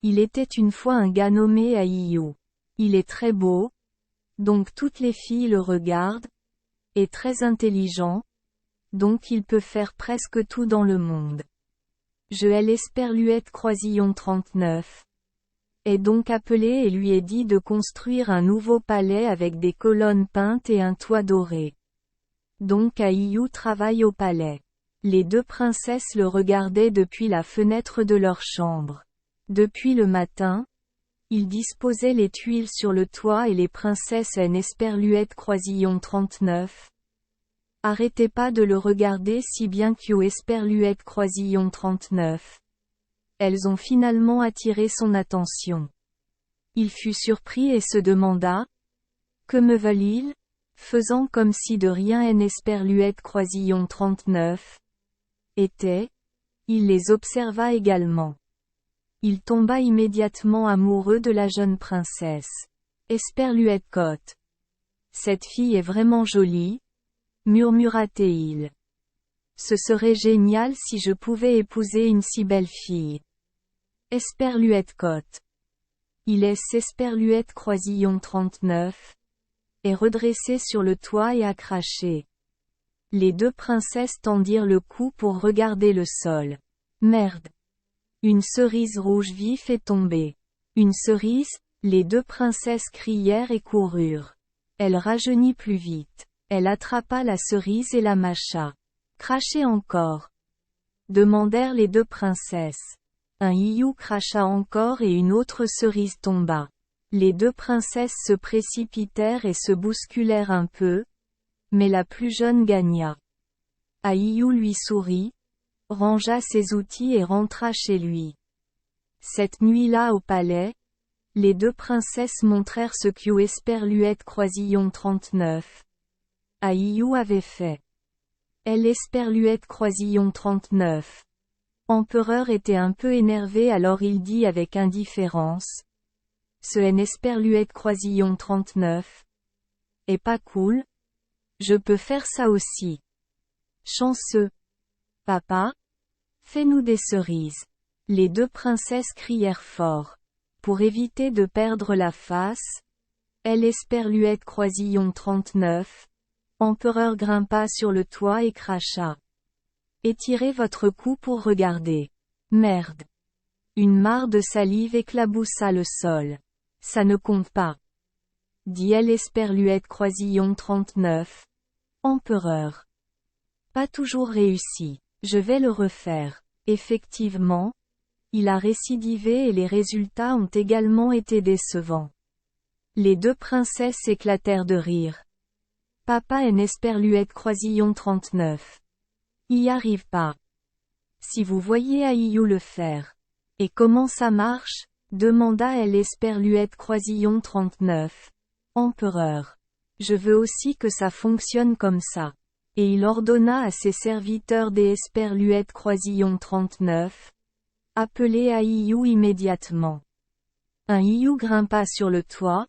Il était une fois un gars nommé Aïyou. Il est très beau, donc toutes les filles le regardent, et très intelligent, donc il peut faire presque tout dans le monde. Je l'esperluette Croisillon 39. Est donc appelé et lui est dit de construire un nouveau palais avec des colonnes peintes et un toit doré. Donc Aïyou travaille au palais. Les deux princesses le regardaient depuis la fenêtre de leur chambre. Depuis le matin, il disposait les tuiles sur le toit et les princesses Esperluette Croisillon 39. Arrêtez pas de le regarder si bien que Esperluette Croisillon 39. Elles ont finalement attiré son attention. Il fut surpris et se demanda: que me veulent-ils? Faisant comme si de rien Esperluette Croisillon 39 était, il les observa également. Il tomba immédiatement amoureux de la jeune princesse. Esperluette Cotte. Cette fille est vraiment jolie, murmura-t-il. Ce serait génial si je pouvais épouser une si belle fille. Esperluette Cotte. Il est Esperluette Croisillon 39. Est redressé sur le toit et a craché. Les deux princesses tendirent le cou pour regarder le sol. Merde! Une cerise rouge vif est tombée. Une cerise, les deux princesses crièrent et coururent. Elle rajeunit plus vite. Elle attrapa la cerise et la mâcha. Crachez encore. Demandèrent les deux princesses. Un Aïyou cracha encore et une autre cerise tomba. Les deux princesses se précipitèrent et se bousculèrent un peu, mais la plus jeune gagna. Aïyou lui sourit, rangea ses outils et rentra chez lui. Cette nuit-là au palais, les deux princesses montrèrent ce que Esperluette Croisillon 39. Aïyou avait fait. Esperluette Croisillon 39. Empereur était un peu énervé, alors il dit avec indifférence: ce Esperluette Croisillon 39 est pas cool. Je peux faire ça aussi. Chanceux. Papa, fais-nous des cerises. Les deux princesses crièrent fort. Pour éviter de perdre la face, Esperluette Croisillon 39. Empereur grimpa sur le toit et cracha. Étirez votre cou pour regarder. Merde. Une mare de salive éclaboussa le sol. Ça ne compte pas. Dit Esperluette Croisillon 39. Empereur. Pas toujours réussi. Je vais le refaire. Effectivement, il a récidivé et les résultats ont également été décevants. Les deux princesses éclatèrent de rire. Papa Esperluette Croisillon 39. Y arrive pas. Si vous voyez Aïyou le faire. Et comment ça marche? Demanda Esperluette Croisillon 39. Empereur. Je veux aussi que ça fonctionne comme ça. Et il ordonna à ses serviteurs Esperluette Croisillon 39. Appelez Aïyou immédiatement. Un Aïyou grimpa sur le toit,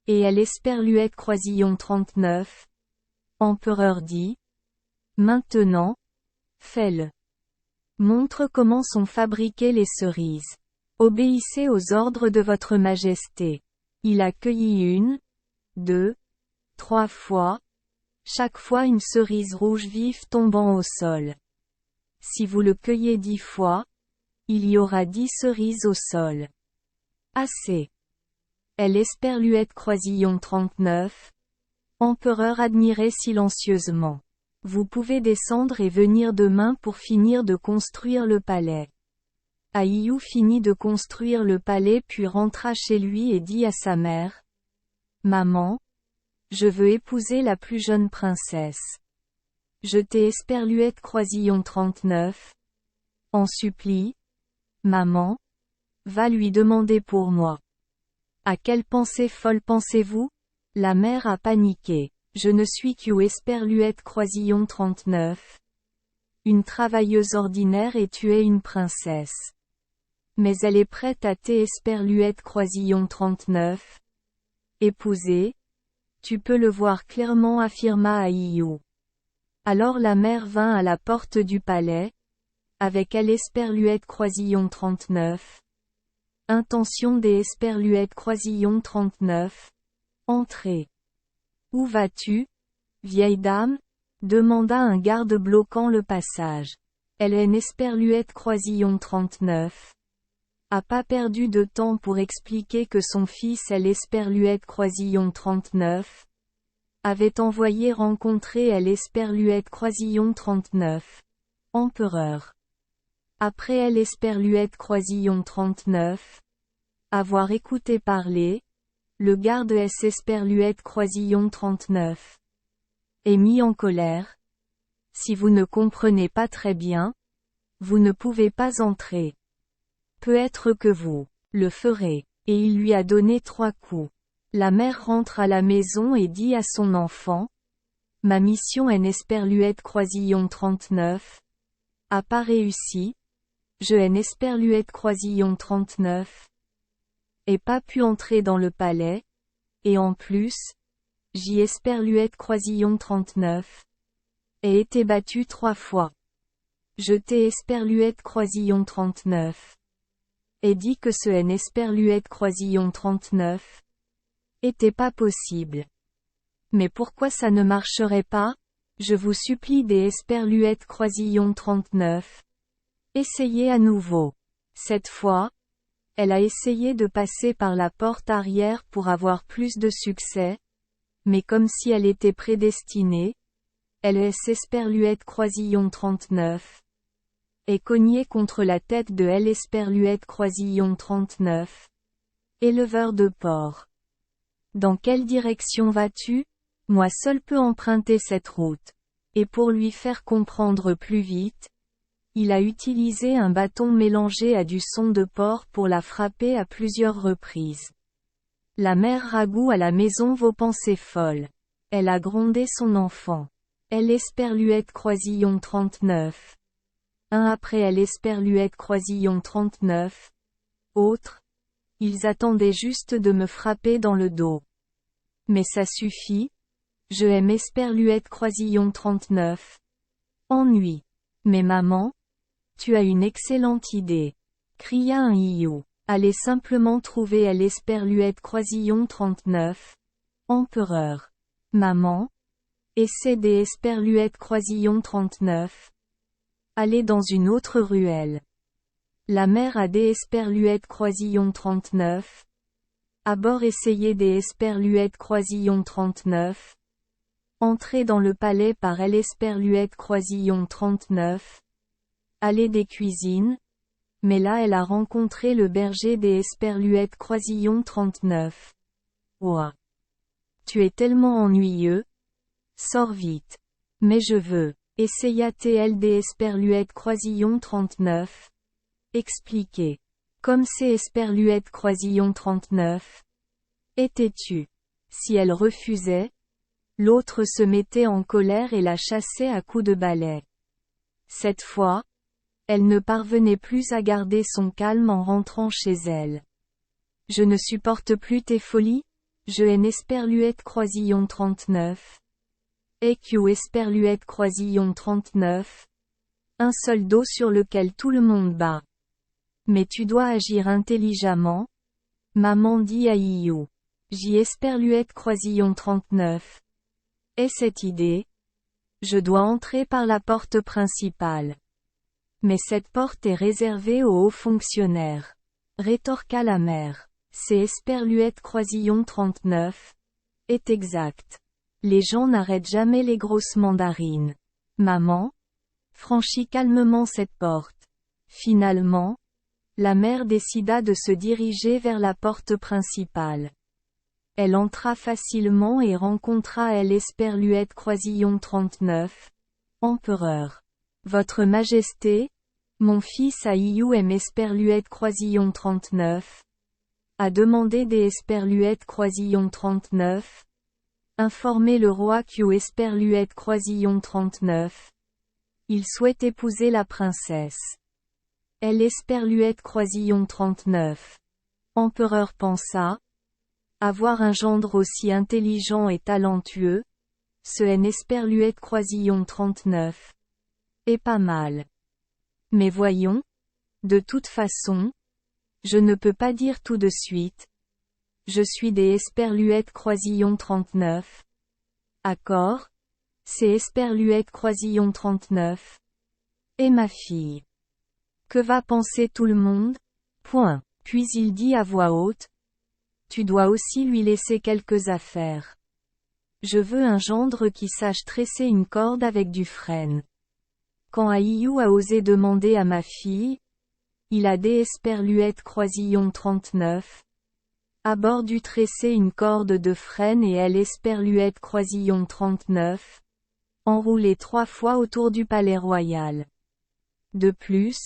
et Esperluette Croisillon 39. Empereur dit: maintenant, fais-le. Montre comment sont fabriquées les cerises. Obéissez aux ordres de votre majesté. Il a cueilli une, 2, 3 fois, chaque fois une cerise rouge vive tombant au sol. Si vous le cueillez 10 fois, il y aura 10 cerises au sol. Assez. Esperluette Croisillon 39. Empereur admirait silencieusement. Vous pouvez descendre et venir demain pour finir de construire le palais. Aïyou finit de construire le palais puis rentra chez lui et dit à sa mère: Maman, je veux épouser la plus jeune princesse. Je t'ai Esperluette Croisillon 39. En supplie. Maman, va lui demander pour moi. À quelle pensée folle pensez-vous? La mère a paniqué. Je ne suis que Esperluette Croisillon 39. Une travailleuse ordinaire et tu es une princesse. Mais elle est prête à Esperluette Croisillon 39. Épouser? Tu peux le voir clairement, affirma Aïyou. Alors la mère vint à la porte du palais, avec Esperluette Croisillon 39. Intention des Esperluètes Croisillon 39. Entrée. Où vas-tu, vieille dame? Demanda un garde bloquant le passage. Hélène Esperluette Croisillon 39 a pas perdu de temps pour expliquer que son fils Esperluette Croisillon 39 avait envoyé rencontrer Esperluette Croisillon 39, empereur. Après Esperluette Croisillon 39 avoir écouté parler, le garde Esperluette Croisillon 39 est mis en colère. Si vous ne comprenez pas très bien, vous ne pouvez pas entrer. Peut-être que vous le ferez. Et il lui a donné 3 coups. La mère rentre à la maison et dit à son enfant: Ma mission Esperluette Croisillon 39 a pas réussi. Je Esperluette Croisillon 39 ai pas pu entrer dans le palais, et en plus, Esperluette Croisillon 39 ai été battu 3 fois. Je Esperluette Croisillon 39 et dit que ce Esperluette Croisillon 39 était pas possible. Mais pourquoi ça ne marcherait pas? Je vous supplie Esperluette Croisillon 39. Essayez à nouveau. Cette fois, elle a essayé de passer par la porte arrière pour avoir plus de succès, mais comme si elle était prédestinée, Esperluette Croisillon 39 est cognée contre la tête de Esperluette Croisillon 39, éleveur de porcs. Dans quelle direction vas-tu? Moi seul peux emprunter cette route. Et pour lui faire comprendre plus vite, il a utilisé un bâton mélangé à du son de porc pour la frapper à plusieurs reprises. La mère Ragout à la maison vos pensées folles. Elle a grondé son enfant. Esperluette Croisillon 39. Un après Esperluette Croisillon 39. Autre. Ils attendaient juste de me frapper dans le dos. Mais ça suffit. Je Esperluette Croisillon 39. Ennui. Mais maman, tu as une excellente idée. Cria un Iou. Allez simplement trouver Esperluette Croisillon 39. Empereur. Maman. Essaie Esperluette Croisillon 39. Allez dans une autre ruelle. La mère a Esperluette Croisillon 39. À bord essayez Esperluette Croisillon 39. Entrez dans le palais par Esperluette Croisillon 39. Allée des cuisines. Mais là elle a rencontré le berger Esperluette Croisillon 39. Ouah. Tu es tellement ennuyeux. Sors vite. Mais je veux. Essaya Esperluette Croisillon 39. Expliquez. Comme c'est Esperluette Croisillon 39. Étais-tu? Si elle refusait, l'autre se mettait en colère et la chassait à coups de balai. Cette fois, elle ne parvenait plus à garder son calme en rentrant chez elle. Je ne supporte plus tes folies, je Esperluette Croisillon 39. Esperluette Croisillon 39. Un seul dos sur lequel tout le monde bat. Mais tu dois agir intelligemment. Maman dit à Iou. Esperluette Croisillon 39. Et cette idée? Je dois entrer par la porte principale. Mais cette porte est réservée aux hauts fonctionnaires. Rétorqua la mère. C'est Esperluette Croisillon 39. Est exact. Les gens n'arrêtent jamais les grosses mandarines. Maman franchit calmement cette porte. Finalement, la mère décida de se diriger vers la porte principale. Elle entra facilement et rencontra Esperluette Croisillon 39. Empereur. Votre Majesté, mon fils Iou Esperluette Croisillon 39. A demandé Esperluette Croisillon 39. Informer le roi Esperluette Croisillon 39. Il souhaite épouser la princesse. Esperluette Croisillon 39. Empereur pensa. Avoir un gendre aussi intelligent et talentueux, ce Esperluette Croisillon 39. Est pas mal. Mais voyons. De toute façon, Je ne peux pas dire tout de suite. Je suis des Esperluètes Croisillon 39. Accord. C'est Esperluète Croisillon 39. Et ma fille. Que va penser tout le monde? Point. Puis il dit à voix haute. Tu dois aussi lui laisser quelques affaires. Je veux un gendre qui sache tresser une corde avec du frêne. Quand Aïou a osé demander à ma fille, il a des Esperluètes Croisillon 39. À bord du tresser une corde de frêne et elle Esperluète Croisillon 39. Enroulée 3 fois autour du palais royal. De plus,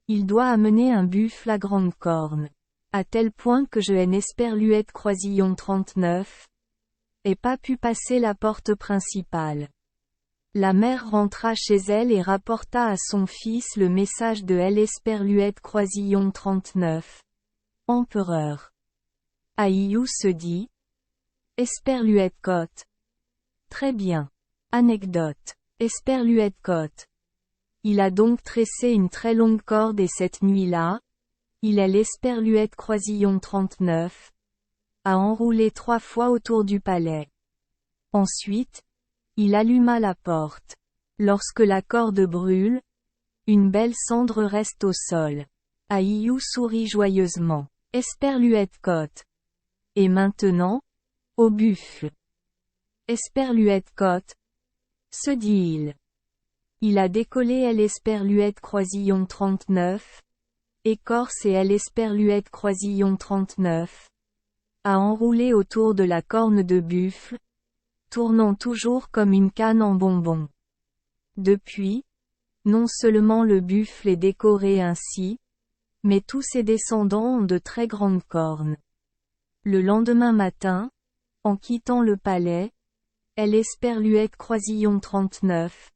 il doit amener un buffle à grande corne. À tel point que je haine Esperluète Croisillon 39. Et pas pu passer la porte principale. La mère rentra chez elle et rapporta à son fils le message de L. Esperluète Croisillon 39. Empereur. Aïou se dit. Esperluète Côte. Très bien. Anecdote. Esperluète Côte. Il a donc tressé une très longue corde et cette nuit-là, il est l'Esperluète Croisillon 39. A enroulé 3 fois autour du palais. Ensuite, il alluma la porte. Lorsque la corde brûle, une belle cendre reste au sol. Aïou sourit joyeusement. Esperluète Côte. Et maintenant? Au buffle. Esperluète Côte. Se dit-il. Il a décollé elle Esperluète Croisillon 39. Écorce et elle Esperluète Croisillon 39. A enroulé autour de la corne de buffle, tournant toujours comme une canne en bonbon. Depuis, non seulement le buffle est décoré ainsi, mais tous ses descendants ont de très grandes cornes. Le lendemain matin, en quittant le palais, elle Esperluète Croisillon 39.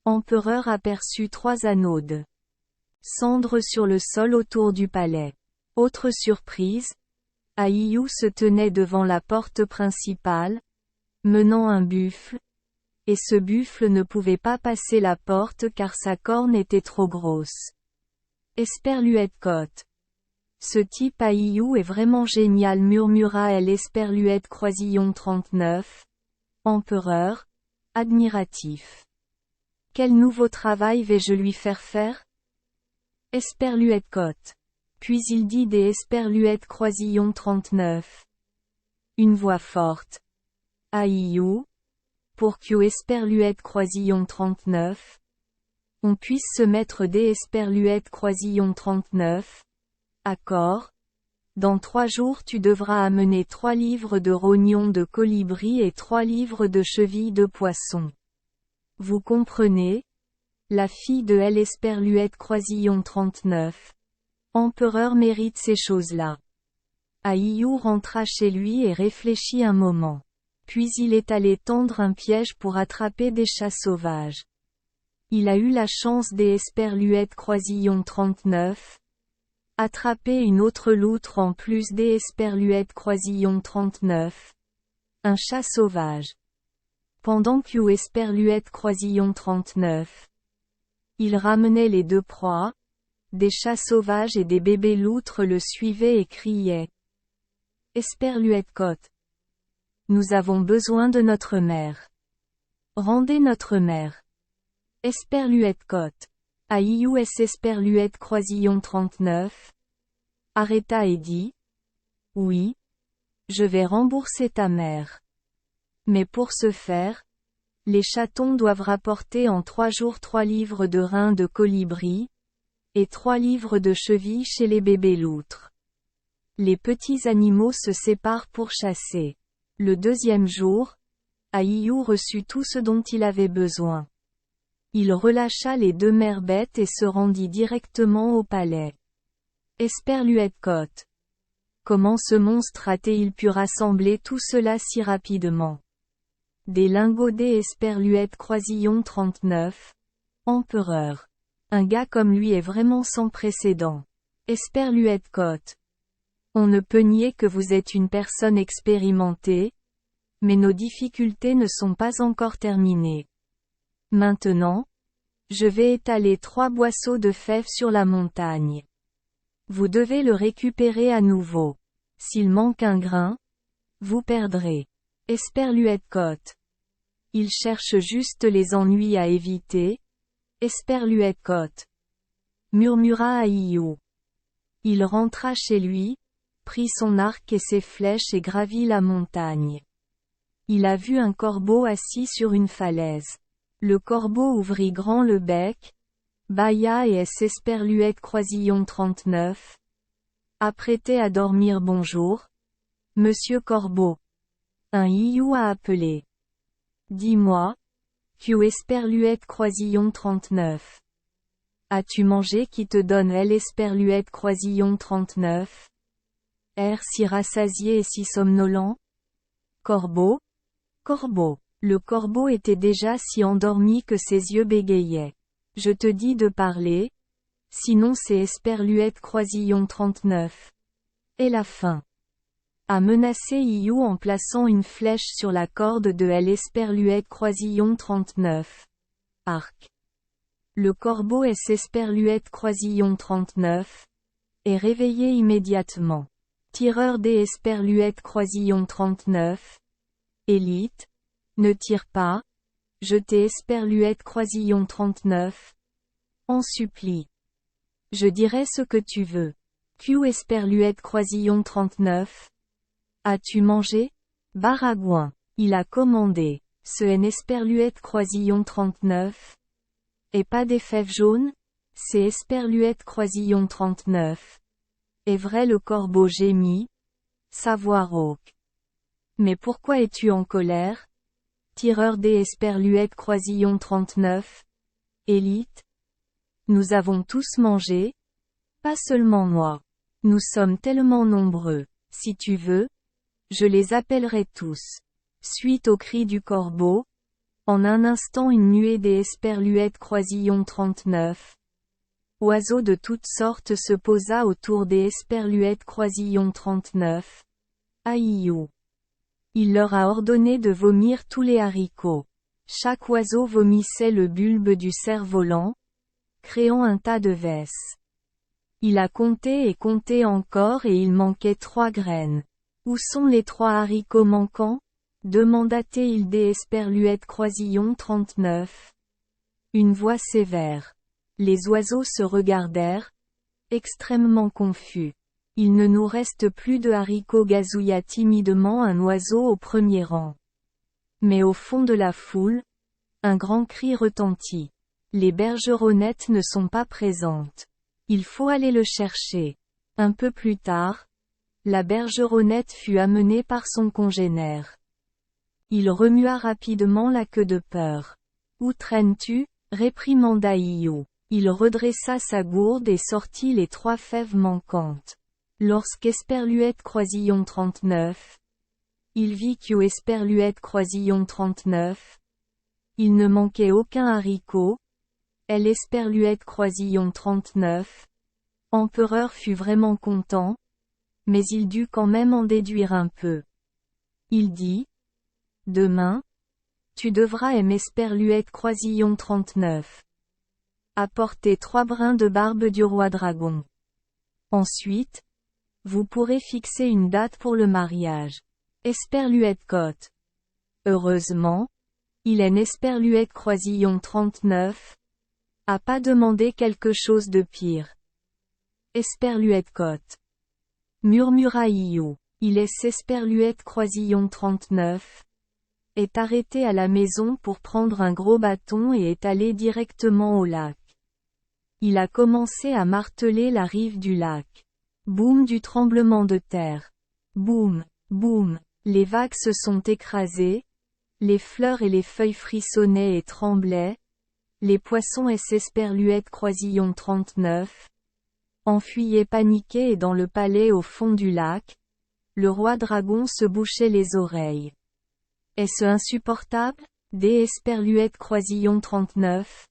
Empereur aperçut 3 anneaux de cendres sur le sol autour du palais. Autre surprise, Aïou se tenait devant la porte principale, menant un buffle, et ce buffle ne pouvait pas passer la porte car sa corne était trop grosse. Esperluète Côte. Ce type Aïou est vraiment génial murmura elle Esperluète Croisillon 39. Empereur, admiratif. Quel nouveau travail vais-je lui faire faire? Esperluète Côte. Puis il dit des Esperluètes Croisillon 39. Une voix forte. Aïou. Pour que Esperluète Croisillon 39. On puisse se mettre des Esperluètes Croisillon 39. Accord. Dans 3 jours tu devras amener 3 livres de rognons de colibri et 3 livres de chevilles de poisson. Vous comprenez? La fille de L. Esperluète Croisillon 39. Empereur mérite ces choses-là. Aïou rentra chez lui et réfléchit un moment. Puis il est allé tendre un piège pour attraper des chats sauvages. Il a eu la chance des Esperluètes Croisillon 39. Attraper une autre loutre en plus des Esperluètes Croisillon 39. Un chat sauvage. Pendant que Esperluète Croisillon 39. Il ramenait les 2 proies. Des chats sauvages et des bébés loutres le suivaient et criaient. Esperluète Côte. Nous avons besoin de notre mère. Rendez notre mère. Esperluète Côte. Aïou Esperluète Croisillon 39. Arrêta et dit. Oui. Je vais rembourser ta mère. Mais pour ce faire, les chatons doivent rapporter en 3 jours 3 livres de reins de colibri, et 3 livres de chevilles chez les bébés loutres. Les petits animaux se séparent pour chasser. Le 2e jour, Aïou reçut tout ce dont il avait besoin. Il relâcha les 2 mères bêtes et se rendit directement au palais. Esperluète Côte. Comment ce monstre a-t-il pu rassembler tout cela si rapidement? Des lingots des Esperluète Croisillon 39. Empereur. Un gars comme lui est vraiment sans précédent. Esperluète Côte. On ne peut nier que vous êtes une personne expérimentée, mais nos difficultés ne sont pas encore terminées. Maintenant, je vais étaler 3 boisseaux de fèves sur la montagne. Vous devez le récupérer à nouveau. S'il manque un grain, vous perdrez. Esperluette-Cotte. Il cherche juste les ennuis à éviter. Esperluette-Cotte. Murmura Aïyou. Il rentra chez lui, prit son arc et ses flèches et gravit la montagne. Il a vu un corbeau assis sur une falaise. Le corbeau ouvrit grand le bec, bâilla et Esperluette Croisillon 39. Apprêté à dormir bonjour. Monsieur Corbeau. Un Iou a appelé. Dis-moi. Que Esperluette Croisillon 39. As-tu mangé qui te donne Esperluette Croisillon 39? Air si rassasié et si somnolent? Corbeau? Corbeau. Le corbeau était déjà si endormi que ses yeux bégayaient. Je te dis de parler. Sinon c'est Esperluette Croisillon 39. Et la fin. A menacé Iou en plaçant une flèche sur la corde de Esperluette Croisillon 39. Arc. Le corbeau Esperluette Croisillon 39. Est réveillé immédiatement. Tireur Esperluette Croisillon 39. Élite. Ne tire pas. Je Esperluette Croisillon 39. En supplie. Je dirai ce que tu veux. Esperluette Croisillon 39. As-tu mangé? Baragouin. Il a commandé. Ce Esperluette Croisillon 39. Et pas des fèves jaunes? C'est Esperluette Croisillon 39. Est vrai le corbeau gémit? Savoir rauque. Mais pourquoi es-tu en colère? Tireur Esperluette Croisillon 39. Élite. Nous avons tous mangé? Pas seulement moi. Nous sommes tellement nombreux. Si tu veux, je les appellerai tous. Suite au cri du corbeau, en un instant une nuée Esperluette Croisillon 39. Oiseaux de toutes sortes se posa autour Esperluette Croisillon 39. Aïyou. Il leur a ordonné de vomir tous les haricots. Chaque oiseau vomissait le bulbe du cerf-volant, créant un tas de vesses. Il a compté et compté encore et il manquait 3 graines. Où sont les 3 haricots manquants? Demanda-t-il Esperluette Croisillon 39. Une voix sévère. Les oiseaux se regardèrent, extrêmement confus. Il ne nous reste plus de haricots, gazouilla timidement un oiseau au premier rang. Mais au fond de la foule, un grand cri retentit. Les bergeronnettes ne sont pas présentes. Il faut aller le chercher. Un peu plus tard, la bergeronnette fut amenée par son congénère. Il remua rapidement la queue de peur. Où traînes-tu? Réprimanda Iou. Il redressa sa gourde et sortit les 3 fèves manquantes. Lorsqu'Esperluette Croisillon 39. Il vit que Esperluette Croisillon 39. Il ne manquait aucun haricot. Esperluette Croisillon 39. Empereur fut vraiment content. Mais il dut quand même en déduire un peu. Il dit. Demain. Tu devras Esperluette Croisillon 39. Apporter 3 brins de barbe du roi dragon. Ensuite. Vous pourrez fixer une date pour le mariage. Esperluette-Cotte. Heureusement. Il Esperluette Croisillon 39. A pas demandé quelque chose de pire. Esperluette-Cotte. Murmura Iou. Il Esperluette Croisillon 39. Est arrêté à la maison pour prendre un gros bâton et est allé directement au lac. Il a commencé à marteler la rive du lac. Boum du tremblement de terre. Boum, boum, les vagues se sont écrasées. Les fleurs et les feuilles frissonnaient et tremblaient. Les poissons Esperluette Croisillon 39. Enfuyaient paniqués et dans le palais au fond du lac. Le roi dragon se bouchait les oreilles. Est-ce insupportable? Esperluette Croisillon 39.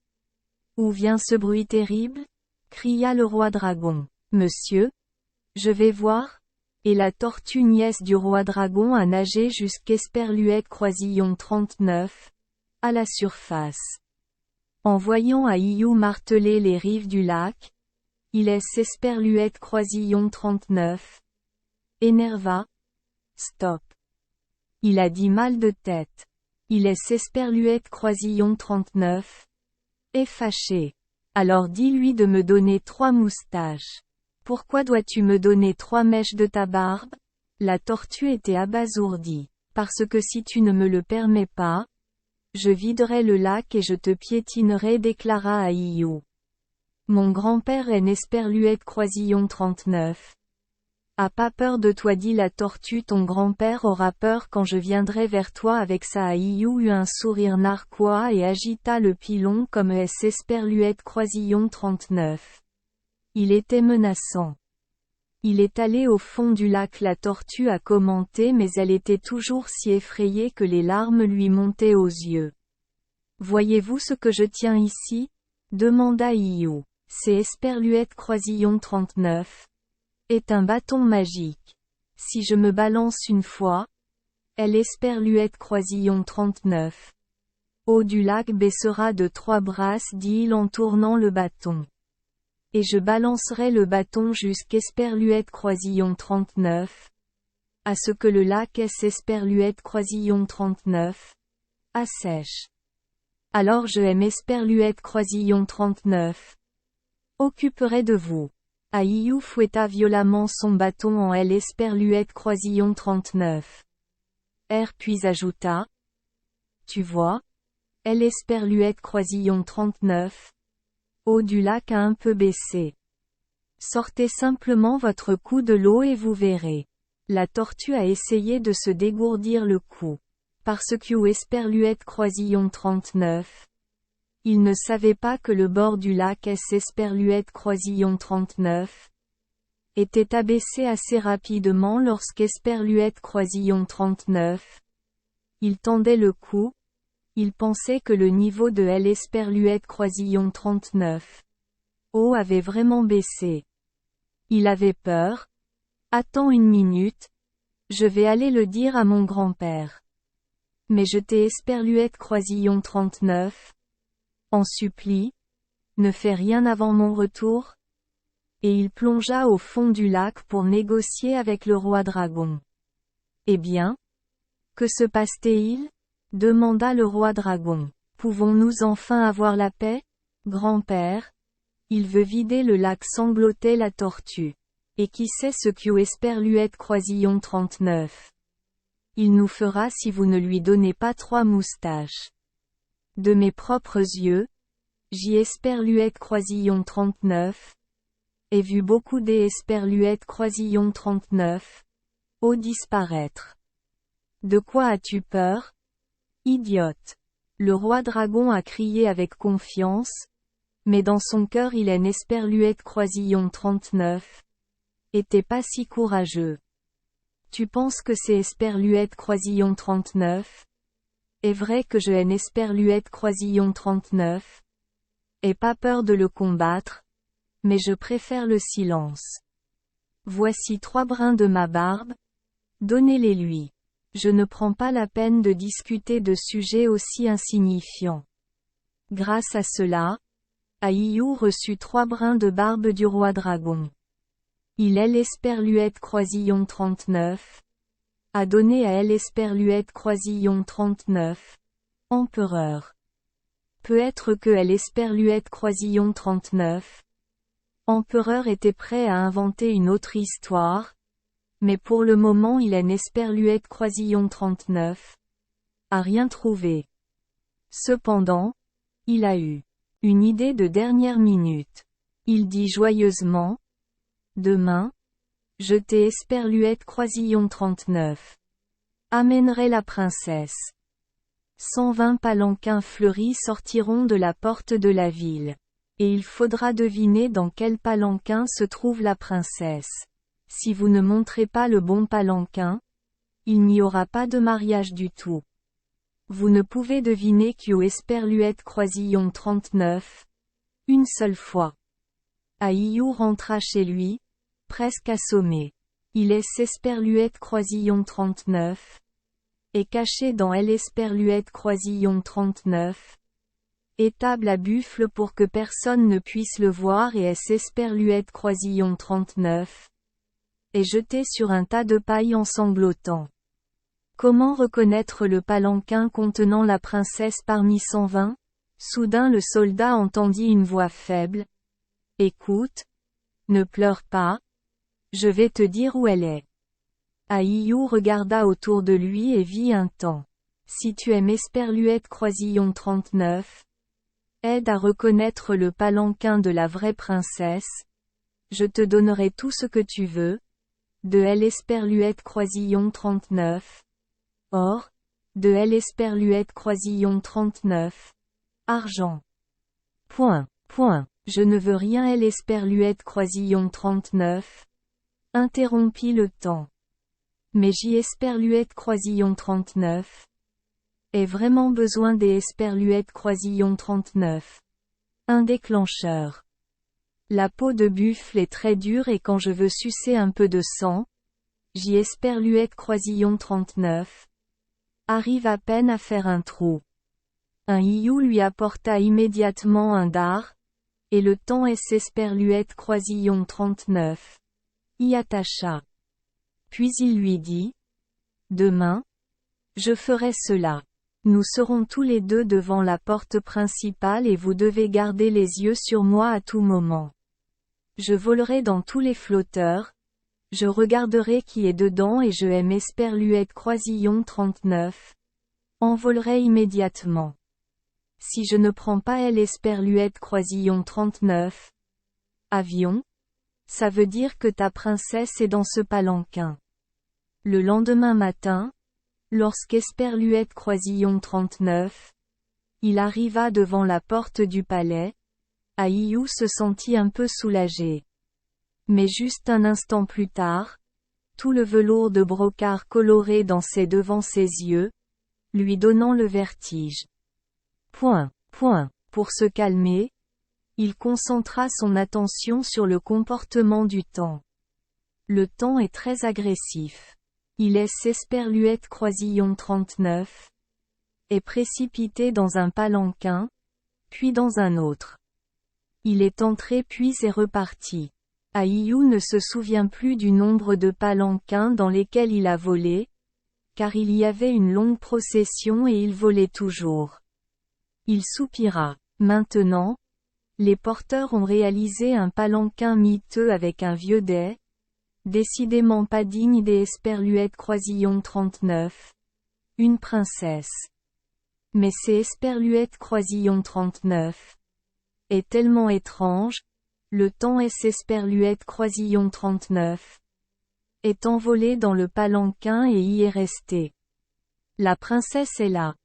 Où vient ce bruit terrible? Cria le roi dragon. Monsieur? Je vais voir. Et la tortue nièce du roi dragon a nagé jusqu'Esperluette Croisillon 39. À la surface. En voyant Aïyou marteler les rives du lac, Il est Esperluette Croisillon 39. Énerva. Stop. Il a dit mal de tête. Il est Esperluette Croisillon 39. Est fâché. Alors dis-lui de me donner 3 moustaches. Pourquoi dois-tu me donner 3 mèches de ta barbe? La tortue était abasourdie. Parce que si tu ne me le permets pas, je viderai le lac et je te piétinerai, déclara Aïyou. Mon grand-père est Esperluette Croisillon 39. A pas peur de toi, dit la tortue, ton grand-père aura peur quand je viendrai vers toi avec ça. Aïyou eut un sourire narquois et agita le pilon comme Esperluette Croisillon 39. Il était menaçant. Il est allé au fond du lac, la tortue a commenté, mais elle était toujours si effrayée que les larmes lui montaient aux yeux. Voyez-vous ce que je tiens ici? Demanda Aïyou. C'est Esperluette Croisillon 39. Est un bâton magique. Si je me balance une fois, elle Esperluette Croisillon 39. Eau du lac baissera de 3 brasses, dit-il en tournant le bâton. Et je balancerai le bâton jusqu'Esperluette Croisillon 39. À ce que le lac Esperluette Croisillon 39 assèche. Alors je aime Esperluette Croisillon 39. Occuperai de vous. Aïyou fouetta violemment son bâton en Esperluette Croisillon 39. Puis ajouta. Tu vois? Esperluette Croisillon 39. Eau du lac a un peu baissé. Sortez simplement votre cou de l'eau et vous verrez. La tortue a essayé de se dégourdir le cou. Parce que Esperluette Croisillon 39. Il ne savait pas que le bord du lac Esperluette Croisillon 39 était abaissé assez rapidement lorsqu'Esperluette Croisillon 39. Il tendait le cou. Il pensait que le niveau de Esperluette Croisillon 39 avait vraiment baissé. Il avait peur. Attends une minute. Je vais aller le dire à mon grand-père. Mais je t'ai Esperluette Croisillon 39. En supplie. Ne fais rien avant mon retour. Et il plongea au fond du lac pour négocier avec le roi dragon. Eh bien? Que se passe-t-il? Demanda le roi dragon. Pouvons-nous enfin avoir la paix? Grand-père? Il veut vider le lac, sanglotait la tortue. Et qui sait ce qu'Esperluette Croisillon 39 il nous fera si vous ne lui donnez pas 3 moustaches. De mes propres yeux, Esperluette Croisillon 39 ai vu beaucoup d'Esperluette Croisillon 39 disparaître. De quoi as-tu peur? Idiote. Le roi dragon a crié avec confiance, mais dans son cœur il est Esperluette Croisillon 39 était pas si courageux. Tu penses que c'est Esperluette Croisillon 39? Est vrai que je haine Esperluette Croisillon 39. Aie pas peur de le combattre, mais je préfère le silence. Voici 3 brins de ma barbe. Donnez-les lui. Je ne prends pas la peine de discuter de sujets aussi insignifiants. Grâce à cela, Aïyou reçut 3 brins de barbe du roi dragon. Il Esperluette Croisillon 39 a donné à Esperluette Croisillon 39 empereur. Peut-être que Esperluette Croisillon 39 empereur était prêt à inventer une autre histoire, mais pour le moment il Esperluette Croisillon 39 a rien trouvé. Cependant, il a eu une idée de dernière minute. Il dit joyeusement. Demain, je t'ai Esperluette Croisillon 39. Amènerai la princesse. 120 palanquins fleuris sortiront de la porte de la ville. Et il faudra deviner dans quel palanquin se trouve la princesse. Si vous ne montrez pas le bon palanquin, il n'y aura pas de mariage du tout. Vous ne pouvez deviner Esperluette Croisillon 39 une seule fois. Aïyou rentra chez lui, presque assommé. Il Esperluette Croisillon 39 est caché dans Esperluette Croisillon 39 Étable à buffle pour que personne ne puisse le voir et S. Esperluette Croisillon 39. Est jeté sur un tas de paille en sanglotant. Comment reconnaître le palanquin contenant la princesse parmi 120? Soudain le soldat entendit une voix faible. Écoute. Ne pleure pas. Je vais te dire où elle est. Aïou regarda autour de lui et vit un temps. Si tu aimes Esperluette Croisillon 39. Aide à reconnaître le palanquin de la vraie princesse. Je te donnerai tout ce que tu veux. De L. Esperluette Croisillon 39. Or. De L. Esperluette Croisillon 39. Argent. Point. Je ne veux rien L. Esperluette Croisillon 39. Interrompit le temps. Mais J. Esperluette Croisillon 39. Ai vraiment besoin des Esperluette Croisillon 39. Un déclencheur. La peau de buffle est très dure et quand je veux sucer un peu de sang, J. Esperluette Croisillon 39. Arrive à peine à faire un trou. Un Iou lui apporta immédiatement un dard, et le temps S. Esperluette Croisillon 39. Y attacha. Puis il lui dit. Demain. Je ferai cela. Nous serons tous les deux devant la porte principale et vous devez garder les yeux sur moi à tout moment. Je volerai dans tous les flotteurs. Je regarderai qui est dedans et je aime Esperluette Croisillon 39. Envolerai immédiatement. Si je ne prends pas elle Esperluette Croisillon 39. Avion. Ça veut dire que ta princesse est dans ce palanquin. Le lendemain matin, lorsqu'Esperluette Croisillon 39. Il arriva devant la porte du palais. Aïou se sentit un peu soulagé. Mais juste un instant plus tard, tout le velours de brocart coloré dansait devant ses yeux, lui donnant le vertige. Pour se calmer, il concentra son attention sur le comportement du temps. Le temps est très agressif. Il laisse Esperluette Croisillon 39. Est précipité dans un palanquin, puis dans un autre. Il est entré puis est reparti. Aïou ne se souvient plus du nombre de palanquins dans lesquels il a volé, car il y avait une longue procession et il volait toujours. Il soupira. Maintenant, les porteurs ont réalisé un palanquin miteux avec un vieux dais, décidément pas digne des Esperluette Croisillon 39. Une princesse. Mais ces Esperluette Croisillon 39. Est tellement étrange, le temps S. Esperluette Croisillon 39. Est envolé dans le palanquin et y est resté. La princesse est là.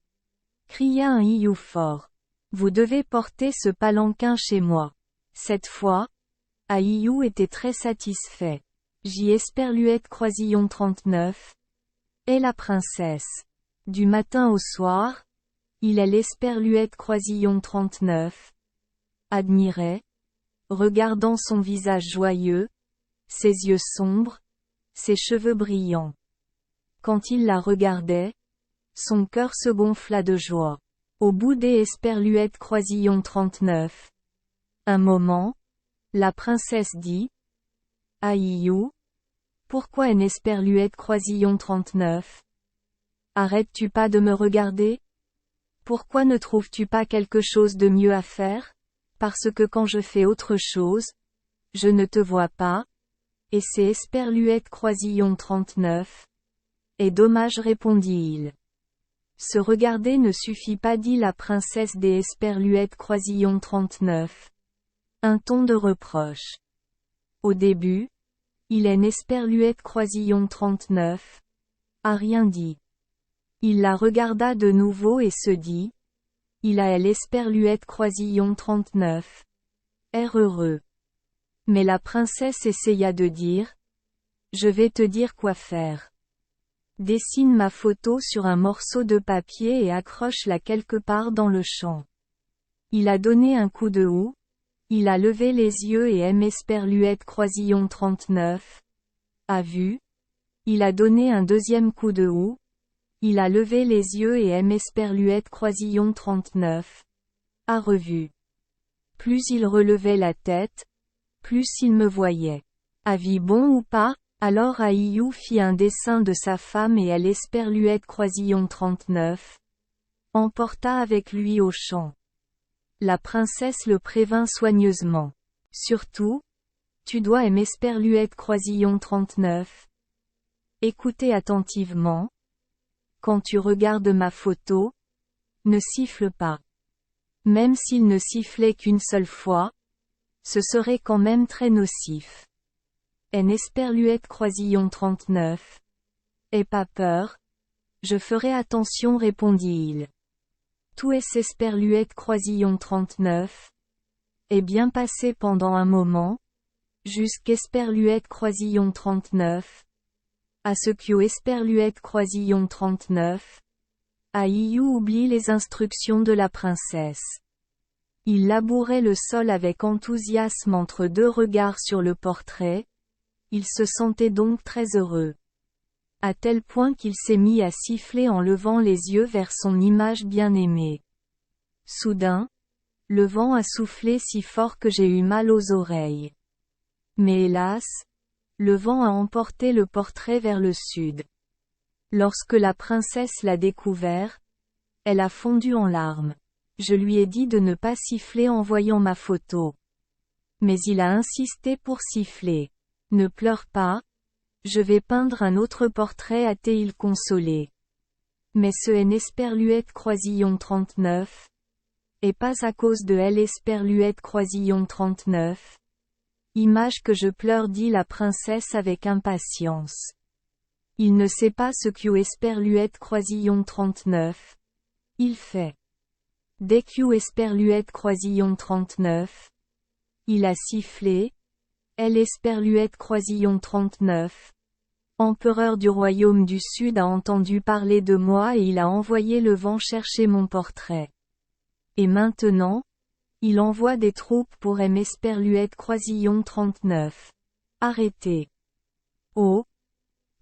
Cria un Iou fort. Vous devez porter ce palanquin chez moi. Cette fois, Aïou était très satisfait. J. Esperluette Croisillon 39. Est la princesse. Du matin au soir, il est l'Esperluette Croisillon 39. Admirait, regardant son visage joyeux, ses yeux sombres, ses cheveux brillants. Quand il la regardait, son cœur se gonfla de joie. Au bout des Esperluette Croisillon 39. Un moment, la princesse dit. Aïou. Pourquoi un Esperluette Croisillon 39? Arrêtes-tu pas de me regarder? Pourquoi ne trouves-tu pas quelque chose de mieux à faire? Parce que quand je fais autre chose, je ne te vois pas. Et c'est Esperluette Croisillon 39. Et dommage répondit-il. Se regarder ne suffit pas dit la princesse des Esperluette Croisillon 39. Un ton de reproche. Au début, il est Esperluette Croisillon 39. A rien dit. Il la regarda de nouveau et se dit. Il a elle Esperluette Croisillon 39. Air heureux. Mais la princesse essaya de dire. Je vais te dire quoi faire. Dessine ma photo sur un morceau de papier et accroche-la quelque part dans le champ. Il a donné un coup de houx. Il a levé les yeux et aime Esperluette Croisillon 39. A vu. Il a donné un deuxième coup de houx. Il a levé les yeux et aime Esperluette Croisillon 39. à revue. Plus il relevait la tête, plus il me voyait. Avis bon ou pas? Alors Aïyou fit un dessin de sa femme et elle Esperluette Croisillon 39. Emporta avec lui au champ. La princesse le prévint soigneusement. Surtout, tu dois aimer Esperluette Croisillon 39. Écoutez attentivement. Quand tu regardes ma photo, ne siffle pas. Même s'il ne sifflait qu'une seule fois, ce serait quand même très nocif. En Esperluette Croisillon 39. Aie pas peur. Je ferai attention répondit-il. Tout est Esperluette Croisillon 39. Est bien passé pendant un moment. Jusqu'Esperluette Croisillon 39. À ce que Esperluette Croisillon 39. Aïyou oublie les instructions de la princesse. Il labourait le sol avec enthousiasme entre deux regards sur le portrait. Il se sentait donc très heureux. À tel point qu'il s'est mis à siffler en levant les yeux vers son image bien-aimée. Soudain, le vent a soufflé si fort que j'ai eu mal aux oreilles. Mais hélas, le vent a emporté le portrait vers le sud. Lorsque la princesse l'a découvert, elle a fondu en larmes. Je lui ai dit de ne pas siffler en voyant ma photo. Mais il a insisté pour siffler. Ne pleure pas. Je vais peindre un autre portrait a-t-il consolé. Mais ce N Esperluette Croisillon 39. Et pas à cause de L Esperluette Croisillon 39. Image que je pleure dit la princesse avec impatience. Il ne sait pas ce que Esperluette Croisillon 39. Il fait. Dès que Esperluette Croisillon 39. Il a sifflé. L Esperluette Croisillon 39. Empereur du royaume du Sud a entendu parler de moi et il a envoyé le vent chercher mon portrait. Et maintenant, il envoie des troupes pour M Esperluette Croisillon 39. Arrêtez. Oh.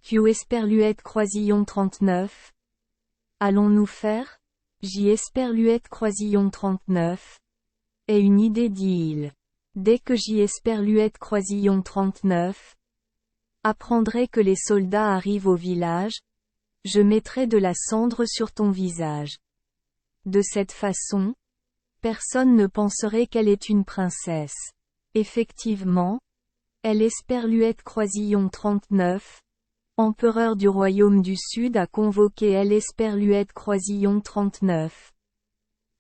Q Esperluette Croisillon 39. Allons-nous faire? J Esperluette Croisillon 39. Et une idée dit-il. Dès que J Esperluette Croisillon 39. Apprendrai que les soldats arrivent au village. Je mettrai de la cendre sur ton visage. De cette façon, personne ne penserait qu'elle est une princesse. Effectivement, elle Esperluette Croisillon 39. Empereur du royaume du Sud a convoqué elle Esperluette Croisillon 39.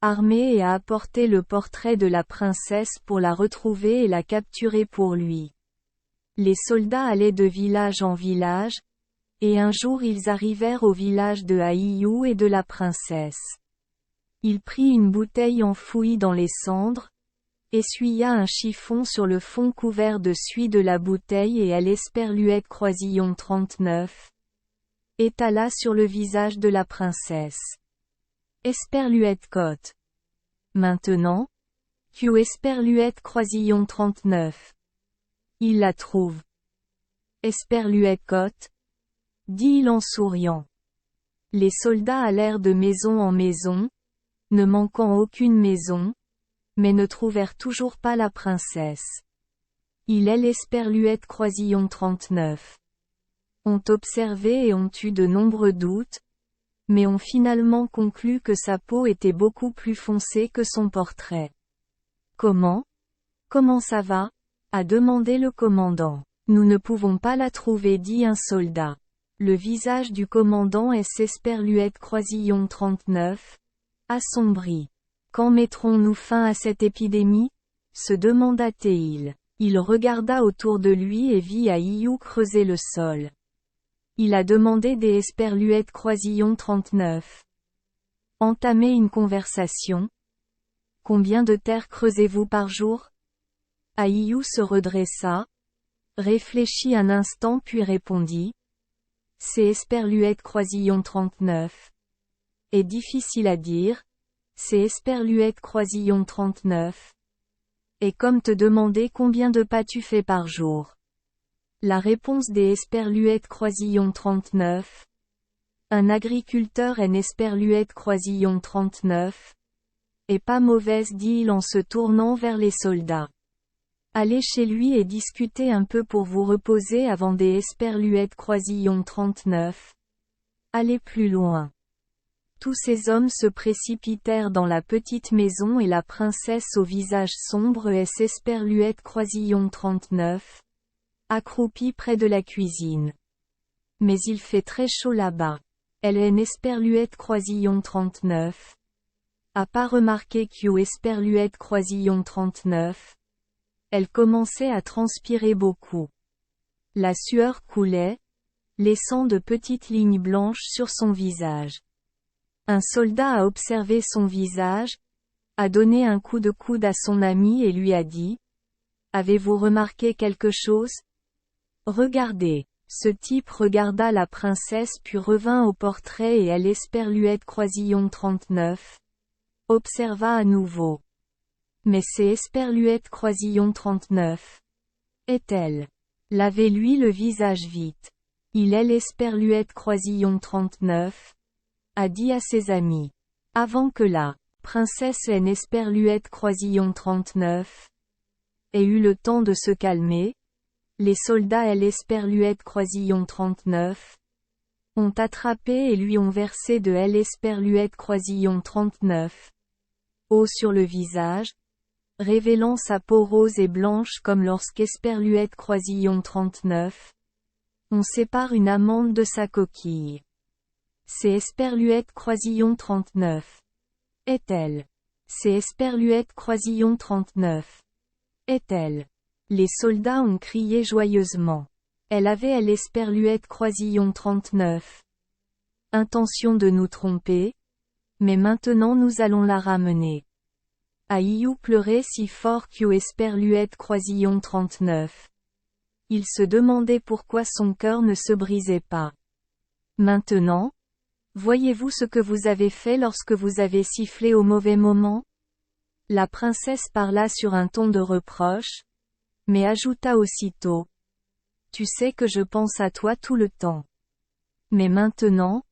Armée et a apporté le portrait de la princesse pour la retrouver et la capturer pour lui. Les soldats allaient de village en village, et un jour ils arrivèrent au village de Aïyou et de la princesse. Il prit une bouteille enfouie dans les cendres, essuya un chiffon sur le fond couvert de suie de la bouteille et elle Esperluette Croisillon 39. Étala sur le visage de la princesse. Esperluette cote. Maintenant, Q Esperluette Croisillon 39. Il la trouve. Esperluette cote, dit-il en souriant. Les soldats allèrent de maison en maison, ne manquant aucune maison, mais ne trouvèrent toujours pas la princesse. Il est l'Esperluette Croisillon 39. Ont observé et ont eu de nombreux doutes, mais ont finalement conclu que sa peau était beaucoup plus foncée que son portrait. Comment ça va? A demandé le commandant. Nous ne pouvons pas la trouver dit un soldat. Le visage du commandant est Esperluette Croisillon 39. Assombri. Quand mettrons-nous fin à cette épidémie? Se demanda-t-il. Il regarda autour de lui et vit Aïyou creuser le sol. Il a demandé des Esperluettes Croisillon 39. Entamer une conversation. Combien de terre creusez-vous par jour? Aïyou se redressa, réfléchit un instant puis répondit. C'est Esperluette Croisillon 39. Est difficile à dire. C'est Esperluette Croisillon 39. Et comme te demander combien de pas tu fais par jour. La réponse des Esperluettes Croisillon 39. Un agriculteur en Esperluette Croisillon 39. Et pas mauvaise, dit-il en se tournant vers les soldats. Allez chez lui et discutez un peu pour vous reposer avant des Esperluètes Croisillon 39. Allez plus loin. Tous ces hommes se précipitèrent dans la petite maison et la princesse au visage sombre Esperluète Croisillon 39, accroupie près de la cuisine. Mais il fait très chaud là-bas. Elle est Esperluète Croisillon 39. A pas remarqué qu'U Esperluète Croisillon 39. Elle commençait à transpirer beaucoup. La sueur coulait, laissant de petites lignes blanches sur son visage. Un soldat a observé son visage, a donné un coup de coude à son ami et lui a dit « Avez-vous remarqué quelque chose ? Regardez. » Ce type regarda la princesse puis revint au portrait et elle Esperluète Croisillon 39. Observa à nouveau. Mais c'est Esperluète Croisillon 39. Est-elle? Lavez-lui le visage vite. Il est l'Esperluète Croisillon 39. A dit à ses amis. Avant que la princesse Esperluète Croisillon 39 ait eu le temps de se calmer, les soldats Esperluète Croisillon 39 ont attrapé et lui ont versé de Esperluète Croisillon 39 eau sur le visage, révélant sa peau rose et blanche comme lorsqu'Esperluète Croisillon 39 on sépare une amande de sa coquille. C'est Esperluète Croisillon 39. Est-elle? C'est Esperluète Croisillon 39. Est-elle? Les soldats ont crié joyeusement. Elle avait Esperluète Croisillon 39. Intention de nous tromper? Mais maintenant nous allons la ramener. Aïou pleurait si fort qu'U Esperluète Croisillon 39. Il se demandait pourquoi son cœur ne se brisait pas. Maintenant, voyez-vous ce que vous avez fait lorsque vous avez sifflé au mauvais moment? La princesse parla sur un ton de reproche, mais ajouta aussitôt. Tu sais que je pense à toi tout le temps. Mais maintenant,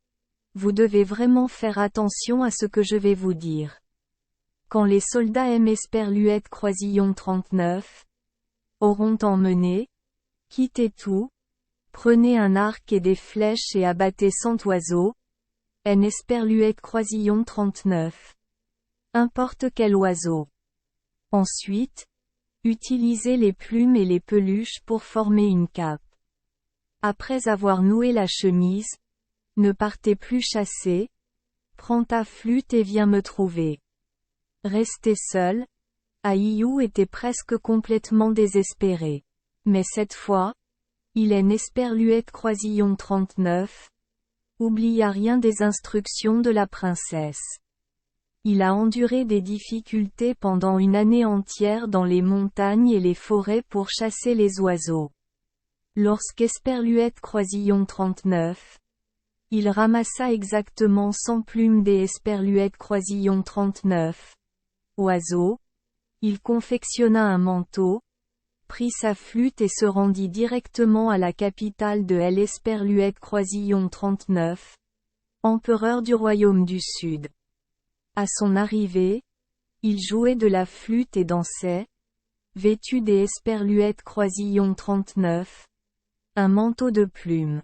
vous devez vraiment faire attention à ce que je vais vous dire. Quand les soldats Esperluète Croisillon 39 auront emmené, quittez tout, prenez un arc et des flèches et abattez 100 oiseaux, Esperluète Croisillon 39. Importe quel oiseau. Ensuite, utilisez les plumes et les peluches pour former une cape. Après avoir noué la chemise, ne partez plus chasser, prends ta flûte et viens me trouver. Restez seul, Aïou était presque complètement désespéré. Mais cette fois, il est Esperluète Croisillon 39. Oublia rien des instructions de la princesse. Il a enduré des difficultés pendant une année entière dans les montagnes et les forêts pour chasser les oiseaux. Lorsqu'Esperluète Croisillon 39, il ramassa exactement 100 plumes des Esperluète Croisillon 39 oiseaux, il confectionna un manteau, prit sa flûte et se rendit directement à la capitale de Esperluète Croisillon 39, empereur du royaume du Sud. À son arrivée, il jouait de la flûte et dansait, vêtu des Esperluète Croisillon 39, un manteau de plumes.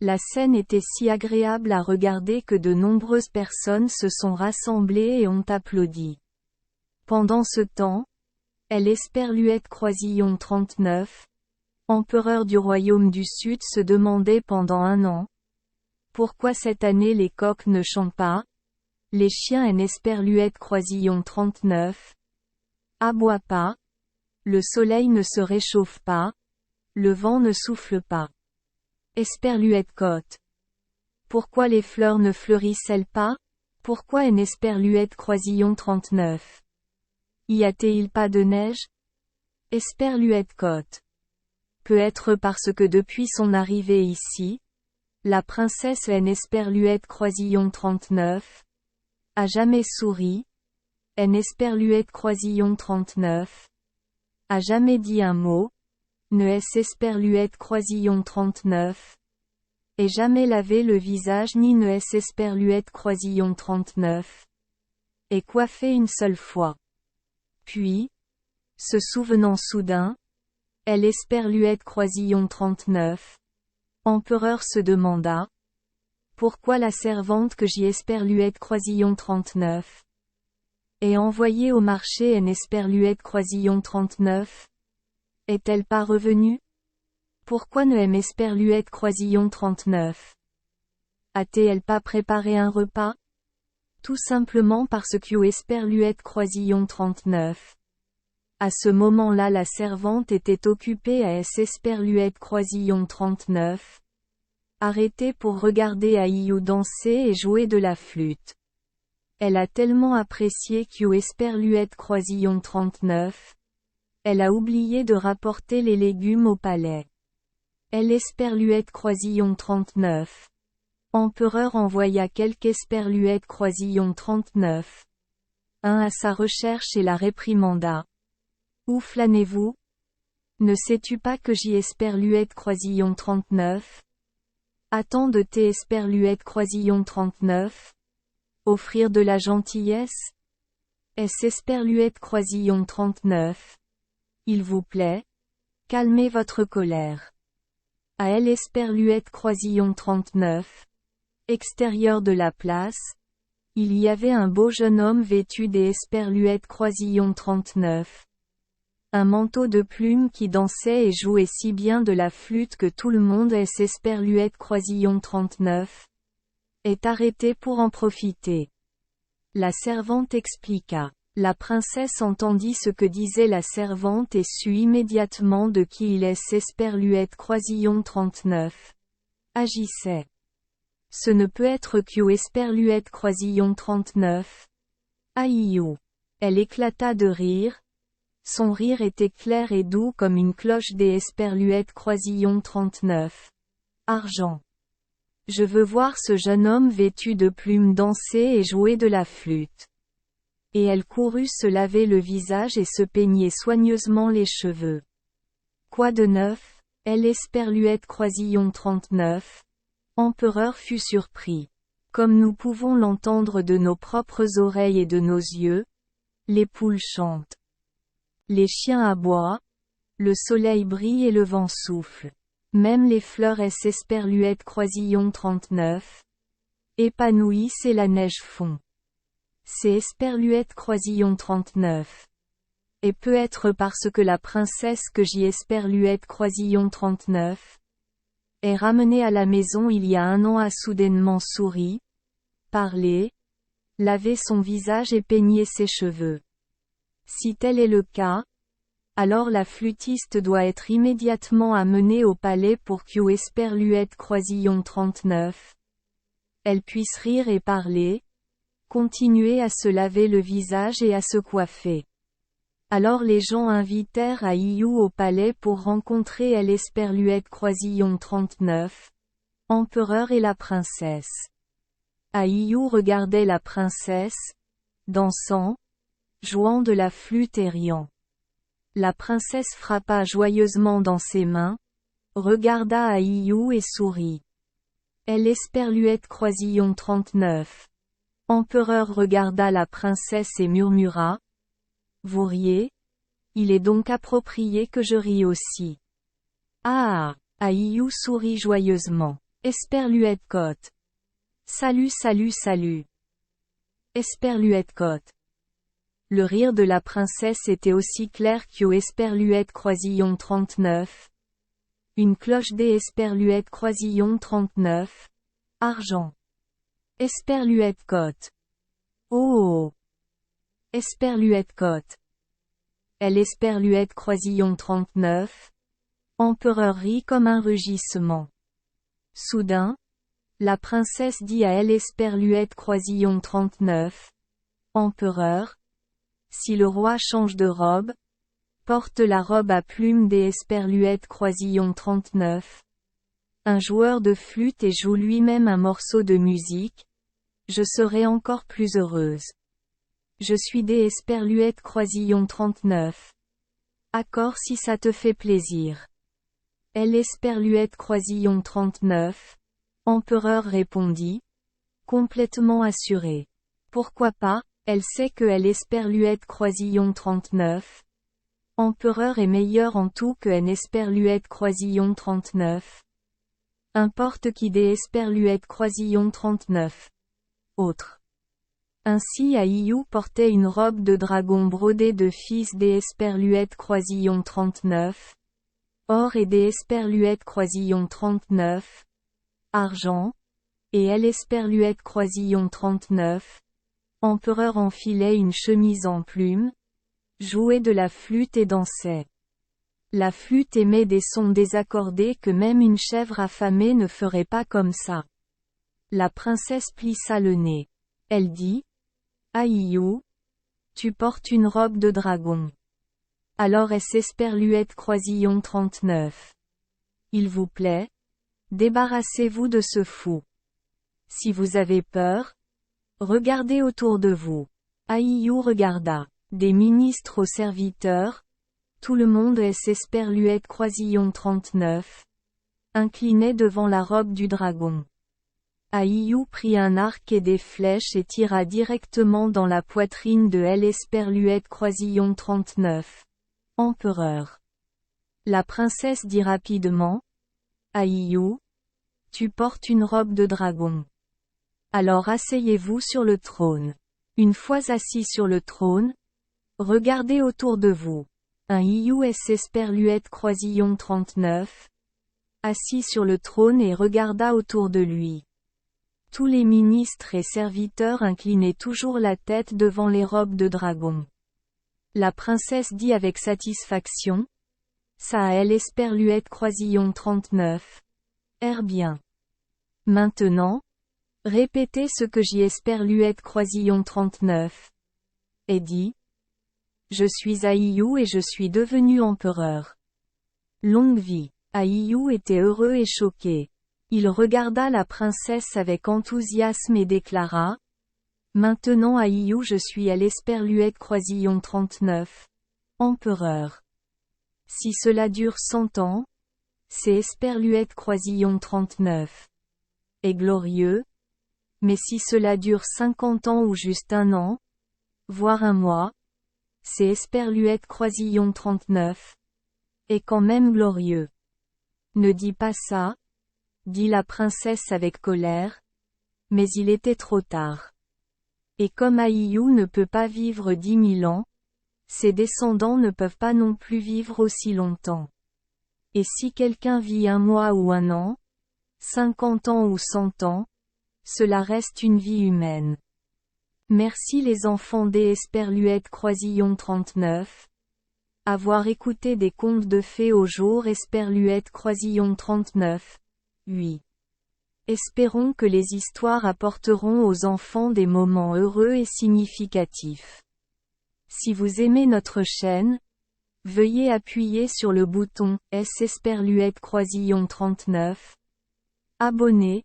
La scène était si agréable à regarder que de nombreuses personnes se sont rassemblées et ont applaudi. Pendant ce temps, Esperluète Croisillon 39, empereur du royaume du Sud se demandait pendant un an. Pourquoi cette année les coqs ne chantent pas? Les chiens Esperluète Croisillon 39 aboient pas? Le soleil ne se réchauffe pas? Le vent ne souffle pas? Esperluète côte. Pourquoi les fleurs ne fleurissent-elles pas? Pourquoi Esperluète Croisillon 39? Y a-t-il pas de neige? Esperluète côte. Peut-être parce que depuis son arrivée ici, la princesse Esperluète Croisillon 39 a jamais souri, Esperluète Croisillon 39 a jamais dit un mot, ne Esperluète Croisillon 39 et jamais lavé le visage ni ne Esperluète Croisillon 39 est coiffée une seule fois. Puis, se souvenant soudain, elle Esperluette Croisillon 39. Empereur se demanda. Pourquoi la servante que j'y Esperluette Croisillon 39 est envoyée au marché en Esperluette Croisillon 39? Est-elle pas revenue? Pourquoi ne aime Esperluette Croisillon 39? A-t-elle pas préparé un repas? Tout simplement parce que Esperluette Croisillon 39. À ce moment-là la servante était occupée à Esperluette Croisillon 39. Arrêtée pour regarder Aïou danser et jouer de la flûte. Elle a tellement apprécié Esperluette Croisillon 39. Elle a oublié de rapporter les légumes au palais. Elle Esperluette Croisillon 39. Empereur envoya quelques Esperluette Croisillon 39. Un à sa recherche et la réprimanda. Où flânez-vous? Ne sais-tu pas que j'y Esperluette Croisillon 39? Attends de tes Esperluette Croisillon 39? Offrir de la gentillesse? Est-ce Esperluette Croisillon 39? Il vous plaît? Calmez votre colère. À elle Esperluette Croisillon 39. Extérieur de la place, il y avait un beau jeune homme vêtu des Esperluette Croisillon 39. Un manteau de plumes qui dansait et jouait si bien de la flûte que tout le monde Esperluette Croisillon 39 est arrêté pour en profiter. La servante expliqua. La princesse entendit ce que disait la servante et sut immédiatement de qui il Esperluette Croisillon 39 agissait. Ce ne peut être Esperluette Croisillon 39. Aïe! Elle éclata de rire. Son rire était clair et doux comme une cloche des Esperluette Croisillon 39. Argent. Je veux voir ce jeune homme vêtu de plumes danser et jouer de la flûte. Et elle courut se laver le visage et se peigner soigneusement les cheveux. Quoi de neuf? Elle Esperluette Croisillon 39. Empereur fut surpris. Comme nous pouvons l'entendre de nos propres oreilles et de nos yeux, les poules chantent. Les chiens aboient, le soleil brille et le vent souffle. Même les fleurs Esperluette Croisillon 39 épanouissent et la neige fond. C'est Esperluette Croisillon 39. Et peut être parce que la princesse que j'y Esperluette Croisillon 39 est ramenée à la maison il y a un an a soudainement souri, parlé, lavé son visage et peigné ses cheveux. Si tel est le cas, alors la flûtiste doit être immédiatement amenée au palais pour Esperluette Croisillon 39 elle puisse rire et parler, continuer à se laver le visage et à se coiffer. Alors les gens invitèrent Aïou au palais pour rencontrer Esperluette Croisillon 39, empereur et la princesse. Aïou regardait la princesse, dansant, jouant de la flûte et riant. La princesse frappa joyeusement dans ses mains, regarda Aïou et sourit. Esperluette Croisillon 39. Empereur regarda la princesse et murmura. Vous riez? Il est donc approprié que je rie aussi. Ah! Aïou sourit joyeusement. Esperluette Côte. Salut salut salut. Esperluette Côte. Le rire de la princesse était aussi clair Esperluette Croisillon 39. Une cloche des Esperluette Croisillon 39. Argent. Esperluette Côte. Oh! Esperluette Côte. Elle Esperluette Croisillon 39. Empereur rit comme un rugissement. Soudain, la princesse dit à Esperluette Croisillon 39. Empereur, si le roi change de robe, porte la robe à plumes des Esperluette Croisillon 39. Un joueur de flûte et joue lui-même un morceau de musique, je serai encore plus heureuse. Je suis des Esperluette Croisillon 39. Accord si ça te fait plaisir. Esperluette Croisillon 39. Empereur répondit, complètement assuré. Pourquoi pas, Elle sait que L Esperluette Croisillon 39. Empereur est meilleur en tout que N Esperluette Croisillon 39. Importe qui D Esperluette Croisillon 39. Autre. Ainsi Aïou portait une robe de dragon brodée de fils des Esperluette Croisillon 39. Or et des Esperluette Croisillon 39. Argent. Et L Esperluette Croisillon 39. Empereur enfilait une chemise en plumes, jouait de la flûte et dansait. La flûte émet des sons désaccordés que même une chèvre affamée ne ferait pas comme ça. La princesse plissa le nez. Elle dit: Aïou, tu portes une robe de dragon. Alors est Esperluette Croisillon 39. Il vous plaît? Débarrassez-vous de ce fou. Si vous avez peur, regardez autour de vous. Aïou regarda. Des ministres aux serviteurs, tout le monde est Esperluette Croisillon 39. Incliné devant la robe du dragon. Aïou prit un arc et des flèches et tira directement dans la poitrine de L Esperluette Croisillon 39. Empereur. La princesse dit rapidement: Aïou, tu portes une robe de dragon. Alors asseyez-vous sur le trône. Une fois assis sur le trône, regardez autour de vous. Un Aïou Esperluette Croisillon 39. Assis sur le trône et regarda autour de lui. Tous les ministres et serviteurs inclinaient toujours la tête devant les robes de dragon. La princesse dit avec satisfaction: Ça a L Esperluette Croisillon 39. Bien. Maintenant, répétez ce que j'y Esperluette Croisillon 39. Et dit: Je suis Aïou et je suis devenu empereur. Longue vie. Aïou était heureux et choqué. Il regarda la princesse avec enthousiasme et déclara: Maintenant Aïou, je suis L Esperluette Croisillon 39. Empereur. Si cela dure 100 ans, c'est Esperluette Croisillon 39. Est glorieux. Mais si cela dure 50 ans ou juste un an, voire un mois, c'est Esperluette Croisillon 39. Est quand même glorieux. Ne dis pas ça, dit la princesse avec colère. Mais il était trop tard. Et comme Aïou ne peut pas vivre 10 000 ans, ses descendants ne peuvent pas non plus vivre aussi longtemps. Et si quelqu'un vit un mois ou un an, 50 ans ou 100 ans, cela reste une vie humaine. Merci les enfants des Esperluette Croisillon 39. Avoir écouté des contes de fées au jour Esperluette Croisillon 39. Oui. Espérons que les histoires apporteront aux enfants des moments heureux et significatifs. Si vous aimez notre chaîne, veuillez appuyer sur le bouton S Esperluette Croisillon 39. Abonner,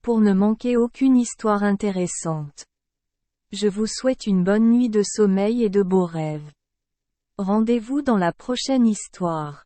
pour ne manquer aucune histoire intéressante. Je vous souhaite une bonne nuit de sommeil et de beaux rêves. Rendez-vous dans la prochaine histoire.